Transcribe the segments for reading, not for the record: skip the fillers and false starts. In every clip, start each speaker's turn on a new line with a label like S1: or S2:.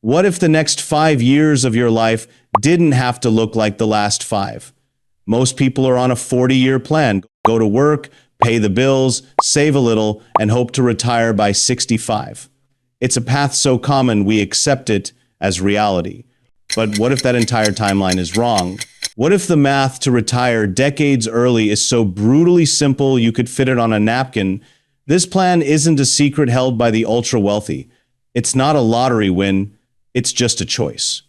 S1: What if the next 5 years of your life didn't have to look like the last five? Most people are on a 40-year plan. Go to work, pay the bills, save a little, and hope to retire by 65. It's a path so common we accept it as reality. But what if that entire timeline is wrong? What if the math to retire decades early is so brutally simple you could fit it on a napkin? This plan isn't a secret held by the ultra-wealthy. It's not a lottery win, it's just a choice.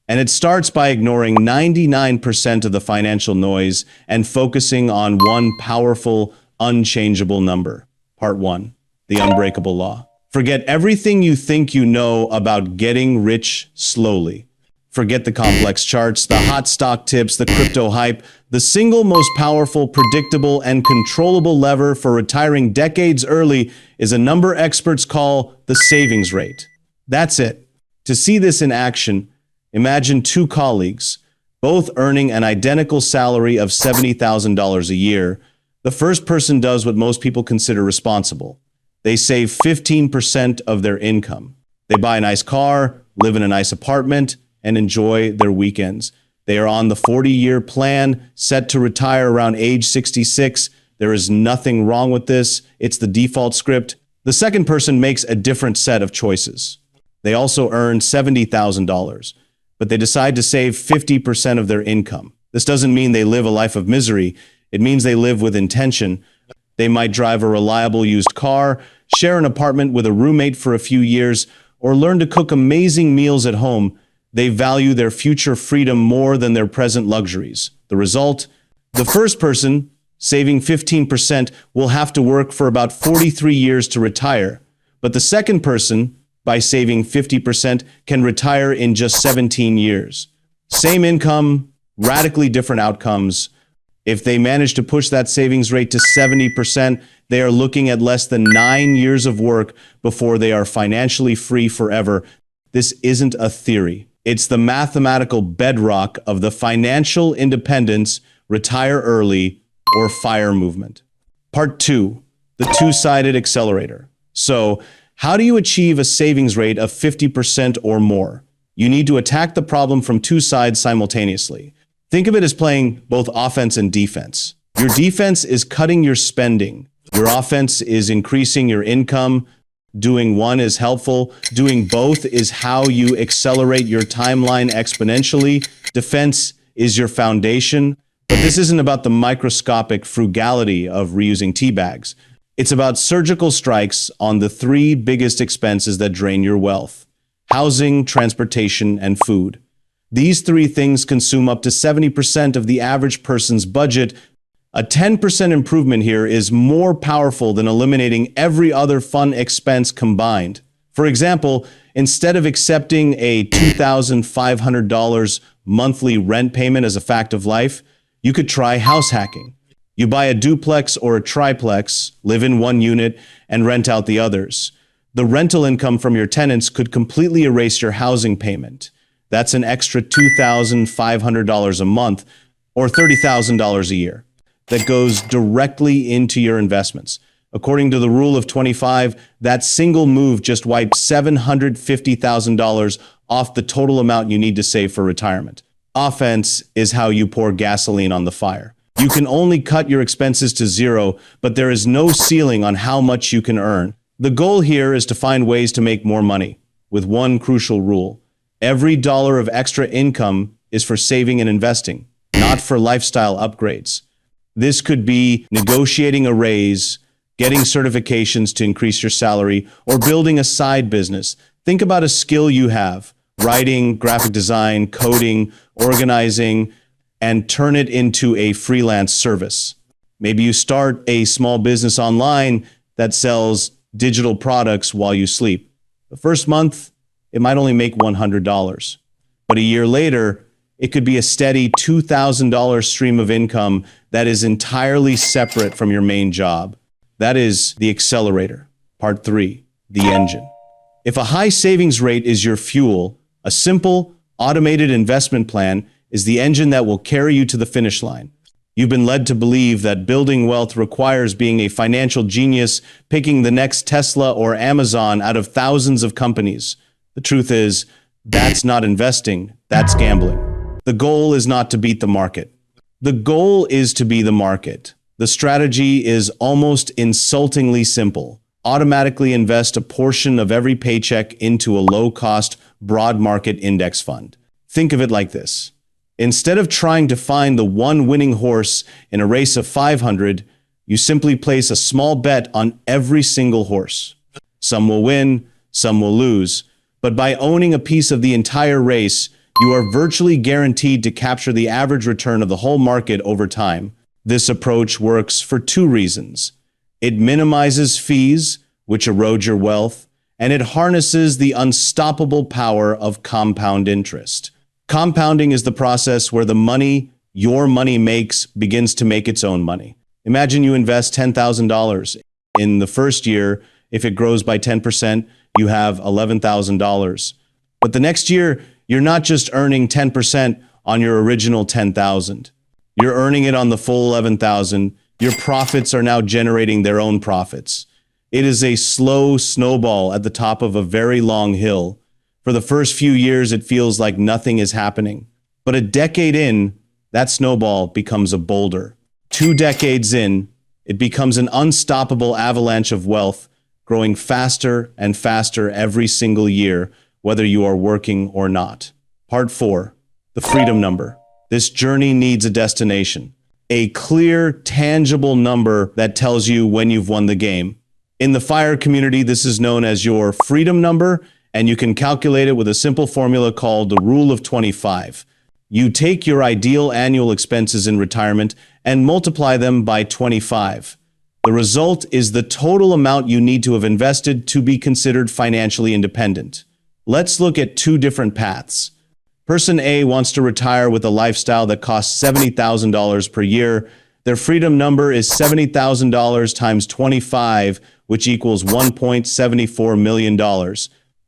S1: And it starts by ignoring 99% of the financial noise and focusing on one powerful, unchangeable number. Part 1. The Unbreakable Law. Forget everything you think you know about getting rich slowly. Forget the complex charts, the hot stock tips, the crypto hype. The single most powerful, predictable, and controllable lever for retiring decades early is a number experts call the savings rate. That's it. To see this in action, imagine two colleagues, both earning an identical salary of $70,000 a year. The first person does what most people consider responsible. They save 15% of their income. They buy a nice car, live in a nice apartment, and enjoy their weekends. They are on the 40-year plan, set to retire around age 66. There is nothing wrong with this. It's the default script. The second person makes a different set of choices. They also earn $70,000, but they decide to save 50% of their income. This doesn't mean they live a life of misery. It means they live with intention. They might drive a reliable used car, share an apartment with a roommate for a few years, or learn to cook amazing meals at home. They value their future freedom more than their present luxuries. The result? The first person, saving 15%, will have to work for about 43 years to retire. But the second person, by saving 50%, can retire in just 17 years. Same income, radically different outcomes. If they manage to push that savings rate to 70%, they are looking at less than 9 years of work before they are financially free forever. This isn't a theory. It's the mathematical bedrock of the financial independence, retire early, or FIRE movement. Part 2, the two-sided accelerator. So, how do you achieve a savings rate of 50% or more? You need to attack the problem from two sides simultaneously. Think of it as playing both offense and defense. Your defense is cutting your spending. Your offense is increasing your income. Doing one is helpful. Doing both is how you accelerate your timeline exponentially. Defense is your foundation. But this isn't about the microscopic frugality of reusing tea bags. It's about surgical strikes on the three biggest expenses that drain your wealth: housing, transportation, and food. These three things consume up to 70% of the average person's budget. A 10% improvement here is more powerful than eliminating every other fun expense combined. For example, instead of accepting a $2,500 monthly rent payment as a fact of life, you could try house hacking. You buy a duplex or a triplex, live in one unit, and rent out the others. The rental income from your tenants could completely erase your housing payment. That's an extra $2,500 a month, or $30,000 a year, that goes directly into your investments. According to the rule of 25, that single move just wiped $750,000 off the total amount you need to save for retirement. Offense is how you pour gasoline on the fire. You can only cut your expenses to zero, but there is no ceiling on how much you can earn. The goal here is to find ways to make more money, with one crucial rule. Every dollar of extra income is for saving and investing, not for lifestyle upgrades. This could be negotiating a raise, getting certifications to increase your salary, or building a side business. Think about a skill you have: writing, graphic design, coding, organizing, and turn it into a freelance service. Maybe you start a small business online that sells digital products while you sleep. The first month, it might only make $100, but a year later, it could be a steady $2,000 stream of income that is entirely separate from your main job. That is the accelerator. Part 3, the engine. If a high savings rate is your fuel, a simple, automated investment plan is the engine that will carry you to the finish line. You've been led to believe that building wealth requires being a financial genius, picking the next Tesla or Amazon out of thousands of companies. The truth is, That's not investing, that's gambling. The goal is not to beat the market. The goal is to be the market. The strategy is almost insultingly simple. Automatically invest a portion of every paycheck into a low-cost, broad market index fund. Think of it like this. Instead of trying to find the one winning horse in a race of 500, you simply place a small bet on every single horse. Some will win, some will lose, but by owning a piece of the entire race, you are virtually guaranteed to capture the average return of the whole market over time. This approach works for two reasons. It minimizes fees, which erode your wealth, and it harnesses the unstoppable power of compound interest. Compounding is the process where the money your money makes begins to make its own money. Imagine you invest $10,000. In the first year, if it grows by 10%, you have $11,000. But the next year, you're not just earning 10% on your original $10,000. You're earning it on the full $11,000. Your profits are now generating their own profits. It is a slow snowball at the top of a very long hill. For the first few years, it feels like nothing is happening. But a decade in, that snowball becomes a boulder. 2 decades in, it becomes an unstoppable avalanche of wealth, growing faster and faster every single year, whether you are working or not. Part 4, the freedom number. This journey needs a destination. A clear, tangible number that tells you when you've won the game. In the FIRE community, this is known as your freedom number, and you can calculate it with a simple formula called the Rule of 25. You take your ideal annual expenses in retirement and multiply them by 25. The result is the total amount you need to have invested to be considered financially independent. Let's look at 2 different paths. Person A wants to retire with a lifestyle that costs $70,000 per year. Their freedom number is $70,000 times 25, which equals $1.74 million.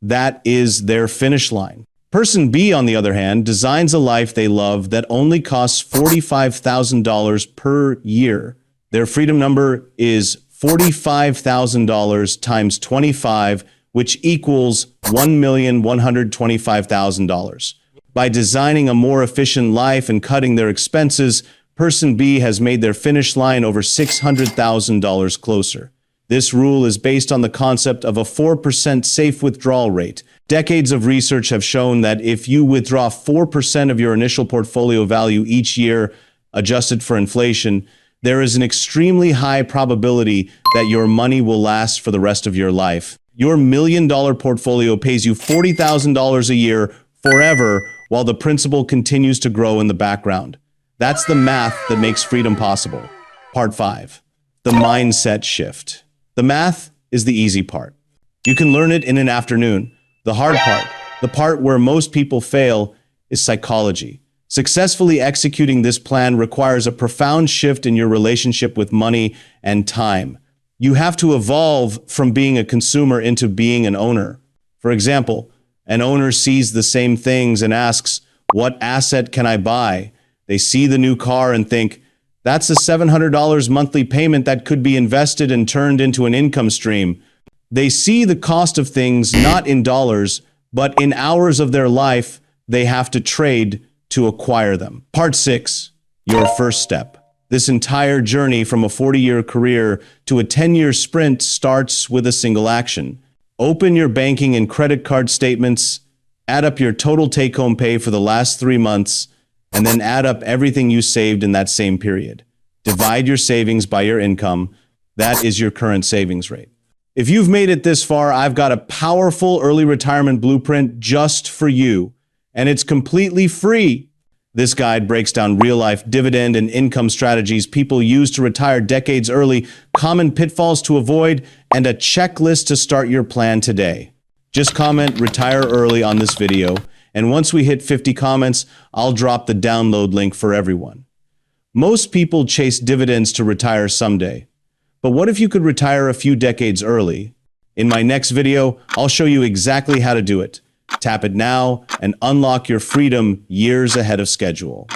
S1: That is their finish line. Person B, on the other hand, designs a life they love that only costs $45,000 per year. Their freedom number is $45,000 times 25, which equals $1,125,000. By designing a more efficient life and cutting their expenses, Person B has made their finish line over $600,000 closer. This rule is based on the concept of a 4% safe withdrawal rate. Decades of research have shown that if you withdraw 4% of your initial portfolio value each year, adjusted for inflation, there is an extremely high probability that your money will last for the rest of your life. Your $1 million portfolio pays you $40,000 a year forever, while the principal continues to grow in the background. That's the math that makes freedom possible. Part 5. The mindset shift. The math is the easy part. You can learn it in an afternoon. The hard part, the part where most people fail, is psychology. Successfully executing this plan requires a profound shift in your relationship with money and time. You have to evolve from being a consumer into being an owner. For example, an owner sees the same things and asks, "What asset can I buy?" They see the new car and think, "That's a $700 monthly payment that could be invested and turned into an income stream." They see the cost of things not in dollars, but in hours of their life they have to trade to acquire them. Part 6, your first step. This entire journey from a 40-year career to a 10-year sprint starts with a single action. Open your banking and credit card statements, add up your total take-home pay for the last 3 months, and then add up everything you saved in that same period. Divide your savings by your income. That is your current savings rate. If you've made it this far, I've got a powerful early retirement blueprint just for you, and it's completely free. This guide breaks down real-life dividend and income strategies people use to retire decades early, common pitfalls to avoid, and a checklist to start your plan today. Just comment "retire early" on this video, and once we hit 50 comments, I'll drop the download link for everyone. Most people chase dividends to retire someday. But what if you could retire a few decades early? In my next video, I'll show you exactly how to do it. Tap it now and unlock your freedom years ahead of schedule.